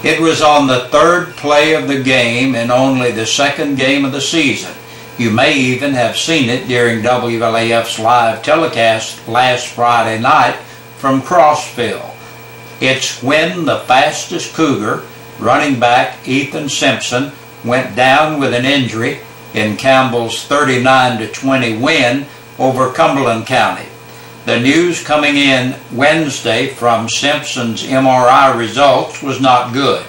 It was on the third play of the game in only the second game of the season. You may even have seen it during WLAF's live telecast last Friday night from Crossville. It's when the fastest Cougar, running back Ethan Simpson, went down with an injury in Campbell's 39-20 win over Cumberland County. The news coming in Wednesday from Simpson's MRI results was not good.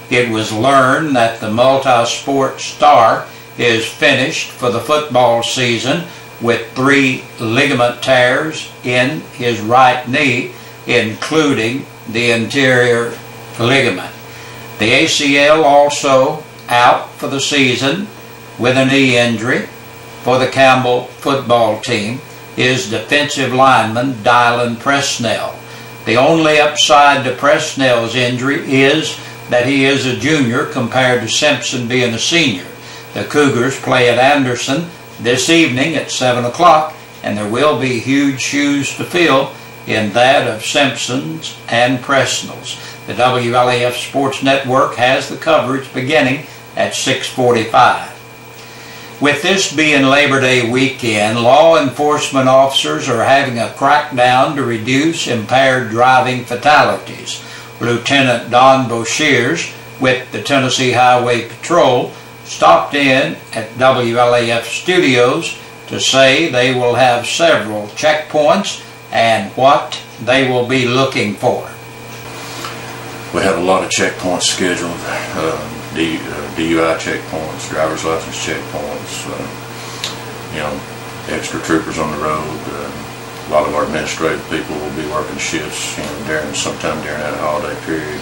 It was learned that the multi-sport star is finished for the football season with 3 ligament tears in his right knee, including the interior ligament. The ACL also out for the season with a knee injury for the Campbell football team is defensive lineman Dylan Presnell. The only upside to Presnell's injury is that he is a junior compared to Simpson being a senior. The Cougars play at Anderson this evening at 7 o'clock, and there will be huge shoes to fill in that of Simpson's and Presnell's. The WLAF Sports Network has the coverage beginning at 6:45. With this being Labor Day weekend, law enforcement officers are having a crackdown to reduce impaired driving fatalities. Lieutenant Don Boshears with the Tennessee Highway Patrol stopped in at WLAF Studios to say they will have several checkpoints and what they will be looking for. We have a lot of checkpoints scheduled, DUI checkpoints, driver's license checkpoints, extra troopers on the road. A lot of our administrative people will be working shifts, sometime during that holiday period,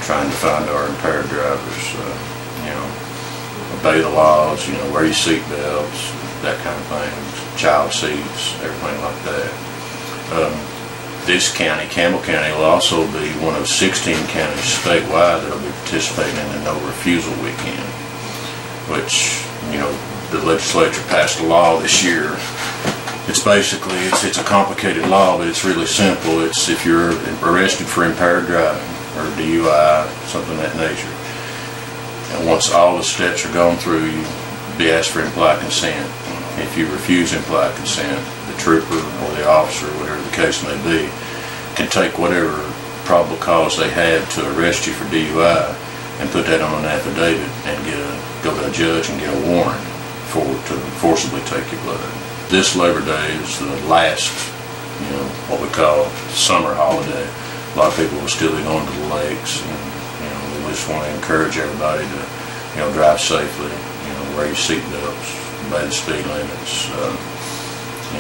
trying to find our impaired drivers. Obey the laws, wear your seat belts, that kind of thing, child seats, everything like that. This county, Campbell County, will also be one of 16 counties statewide that will be participating in the No Refusal Weekend, which, the legislature passed a law this year. It's basically, it's a complicated law, but it's really simple. It's if you're arrested for impaired driving or DUI, something of that nature, and once all the steps are gone through, you be asked for implied consent. If you refuse implied consent, the trooper or the officer, whatever the case may be, can take whatever probable cause they had to arrest you for DUI and put that on an affidavit and go to a judge and get a warrant to forcibly take your blood. This Labor Day is the last, what we call summer holiday. A lot of people will still be going to the lakes, and we just want to encourage everybody to, drive safely. Wear your seat belts, obey the speed limits. We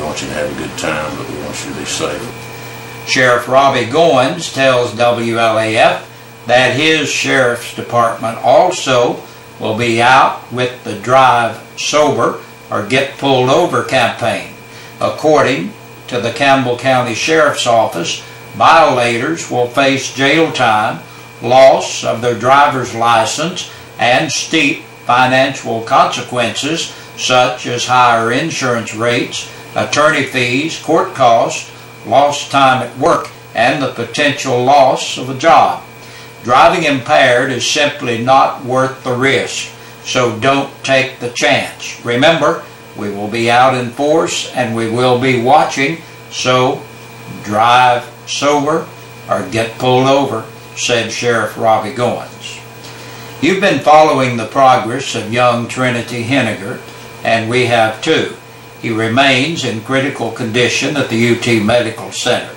want you to have a good time, but we want you to be safe. Sheriff Robbie Goins tells WLAF that his sheriff's department also will be out with the Drive Sober or Get Pulled Over campaign. According to the Campbell County Sheriff's Office, violators will face jail time, loss of their driver's license, and steep financial consequences such as higher insurance rates, attorney fees, court costs, lost time at work, and the potential loss of a job. Driving impaired is simply not worth the risk, so don't take the chance. Remember, we will be out in force and we will be watching, so drive sober or get pulled over, said Sheriff Robbie Goins. You've been following the progress of young Trinity Henniger, and we have too. He remains in critical condition at the UT Medical Center.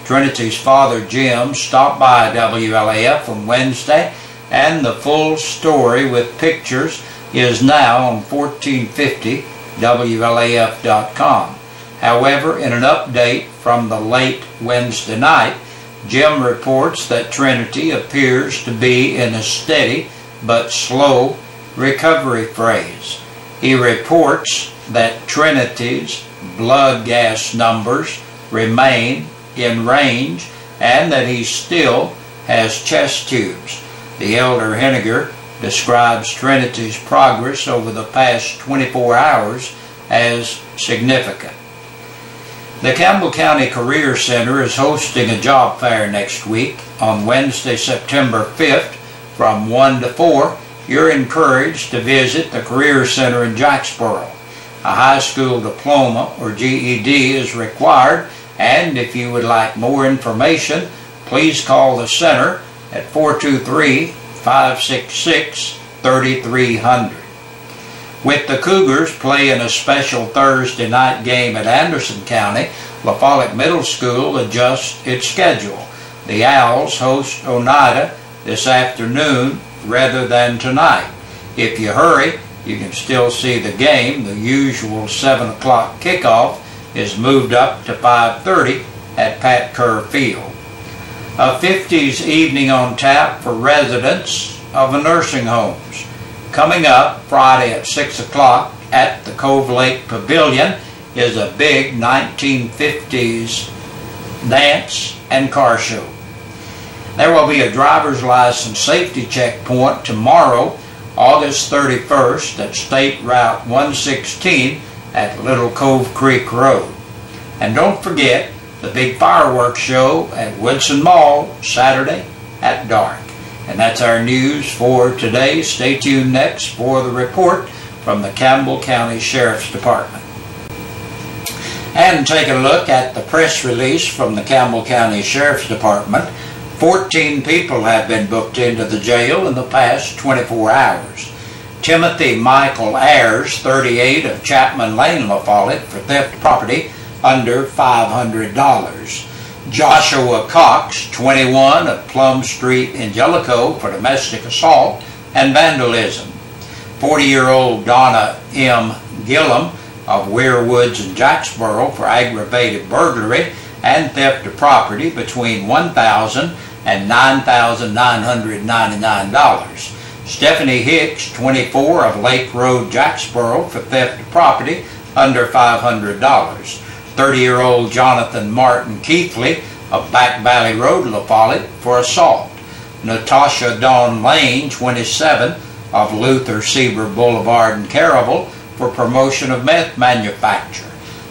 Trinity's father, Jim, stopped by WLAF on Wednesday, and the full story with pictures is now on 1450WLAF.com. However, in an update from the late Wednesday night, Jim reports that Trinity appears to be in a steady but slow recovery phase. He reports that Trinity's blood gas numbers remain in range and that he still has chest tubes. The elder Henniger describes Trinity's progress over the past 24 hours as significant. The Campbell County Career Center is hosting a job fair next week on Wednesday, September 5th from 1 to 4. You're encouraged to visit the Career Center in Jacksboro. A high school diploma or GED is required, and if you would like more information, please call the center at 423-566-3300. With the Cougars playing a special Thursday night game at Anderson County, La Follette Middle School adjusts its schedule. The Owls host Oneida this afternoon rather than tonight. If you hurry, you can still see the game. The usual 7 o'clock kickoff is moved up to 5:30 at Pat Kerr Field. A 50s evening on tap for residents of the nursing homes. Coming up Friday at 6 o'clock at the Cove Lake Pavilion is a big 1950s dance and car show. There will be a driver's license safety checkpoint tomorrow, August 31st at State Route 116 at Little Cove Creek Road. And don't forget the big fireworks show at Woodson Mall Saturday at dark. And that's our news for today. Stay tuned next for the report from the Campbell County Sheriff's Department. And take a look at the press release from the Campbell County Sheriff's Department. 14 people have been booked into the jail in the past 24 hours. Timothy Michael Ayers, 38, of Chapman Lane, La Follette, for theft of property under $500. Joshua Cox, 21, of Plum Street in Jellicoe, for domestic assault and vandalism. 40-year-old Donna M. Gillum of Weir Woods in Jacksboro, for aggravated burglary and theft of property between $1,000 and $9,999. Stephanie Hicks, 24, of Lake Road, Jacksboro, for theft of property under $500. 30-year-old Jonathan Martin Keithley of Back Valley Road, La Follette, for assault. Natasha Dawn Lane, 27, of Luther Sieber Boulevard in Caryville, for promotion of meth manufacture.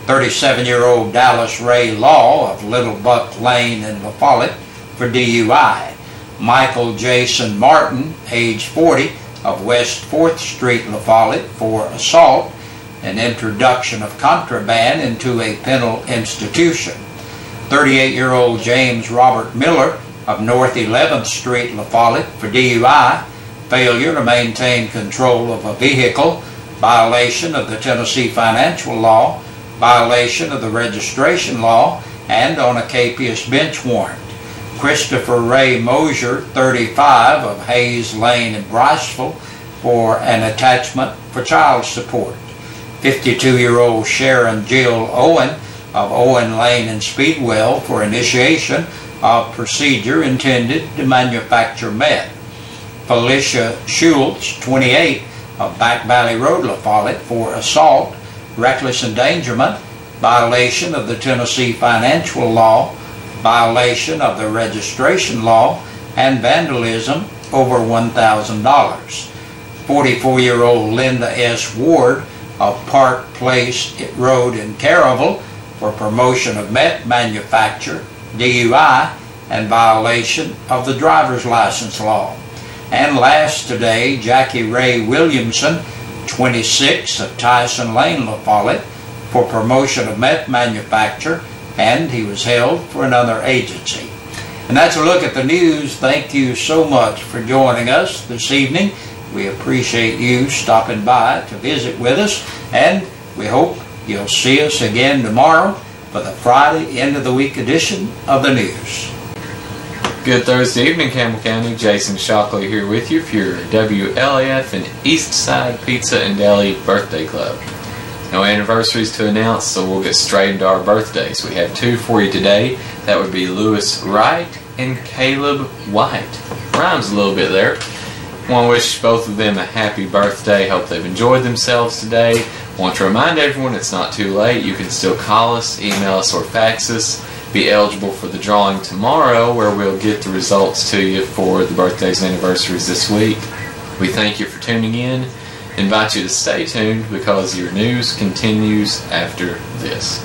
37-year-old Dallas Ray Law of Little Buck Lane in La Follette, for DUI. Michael Jason Martin, age 40, of West 4th Street, La Follette, for assault and introduction of contraband into a penal institution. 38-year-old James Robert Miller of North 11th Street, La Follette, for DUI, failure to maintain control of a vehicle, violation of the Tennessee financial law, violation of the registration law, and on a capious bench warrant. Christopher Ray Mosier, 35, of Hayes Lane in Briceville, for an attachment for child support. 52-year-old Sharon Jill Owen of Owen Lane in Speedwell, for initiation of procedure intended to manufacture meth. Felicia Schultz, 28, of Back Valley Road, La Follette, for assault, reckless endangerment, violation of the Tennessee financial law, violation of the registration law, and vandalism over $1,000. 44-year-old Linda S. Ward of Park Place Road in Caryville, for promotion of meth manufacture, DUI, and violation of the driver's license law. And last today, Jackie Ray Williamson, 26, of Tyson Lane, La Follette, for promotion of meth manufacture, and he was held for another agency. And that's a look at the news. Thank you so much for joining us this evening. We appreciate you stopping by to visit with us, and we hope you'll see us again tomorrow for the Friday end of the week edition of the news. Good Thursday evening, Campbell County. Jason Shockley here with you for your WLAF and East Side Pizza and Deli Birthday Club. No anniversaries to announce, so we'll get straight into our birthdays. We have two for you today. That would be Lewis Wright and Caleb White. Rhymes a little bit there. Want to wish both of them a happy birthday. Hope they've enjoyed themselves today. Want to remind everyone it's not too late. You can still call us, email us, or fax us. Be eligible for the drawing tomorrow, where we'll get the results to you for the birthdays and anniversaries this week. We thank you for tuning in. Invite you to stay tuned because your news continues after this.